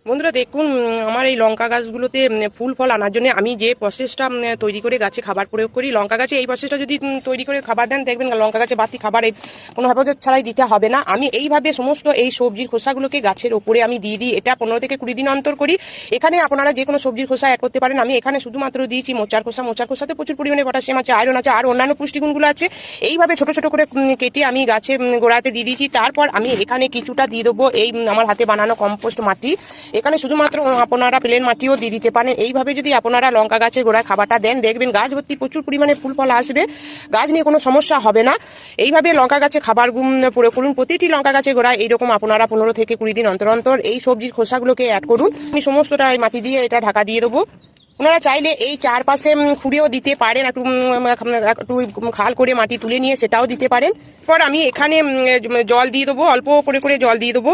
বন্ধুরা দেখুন, আমার এই লঙ্কা গাছগুলোতে ফুল ফল আনার জন্য আমি যে প্রসেসটা তৈরি করে গাছে খাবার প্রয়োগ করি, লঙ্কা গাছে এই প্রসেসটা যদি তৈরি করে খাবার দেন, দেখবেন লঙ্কা গাছে বাড়তি খাবার কোনো হেফাজত ছাড়াই দিতে হবে না। আমি এইভাবে সমস্ত এই সবজির খোসাগুলোকে গাছের ওপরে আমি দিয়ে দিই। এটা 15 থেকে 20 দিন অন্তর করি। এখানে আপনারা যে কোনো সবজির খোসা অ্যাড করতে পারেন। আমি এখানে শুধুমাত্র দিয়েছি মোচার খোসা। মোচার খোসাতে প্রচুর পরিমাণে পটাশিয়াম আছে, আয়রন আছে, আর অন্যান্য পুষ্টিগুণগুলো আছে। এইভাবে ছোট ছোট করে কেটে আমি গাছে গোড়াতে দিয়ে দিয়েছি। তারপর আমি এখানে কিছুটা দিয়ে দেবো এই আমার হাতে বানানো কম্পোস্ট মাটি। এখানে শুধুমাত্র আপনারা প্লেন মাটিও দিয়ে দিতে পারেন। এইভাবে যদি আপনারা লঙ্কা গাছের গোড়ায় খাবারটা দেন, দেখবেন গাছ ভর্তি প্রচুর পরিমাণে ফুল ফল আসবে, গাছ নিয়ে কোনো সমস্যা হবে না। এইভাবে লঙ্কা গাছে খাবার প্রয়োগ করুন। প্রতিটি লঙ্কা গাছের গোড়ায় এইরকম আপনারা 15 থেকে 20 দিন অন্তর অন্তর এই সবজির খোসাগুলোকে অ্যাড করুন। আমি সমস্তটা মাটি দিয়ে এটা ঢাকা দিয়ে দেবো। ওনারা চাইলে এই চারপাশে খুঁড়েও দিতে পারেন, একটু খাল করে মাটি তুলে নিয়ে সেটাও দিতে পারেন। পর আমি এখানে জল দিয়ে দেবো, অল্প করে করে জল দিয়ে দেবো।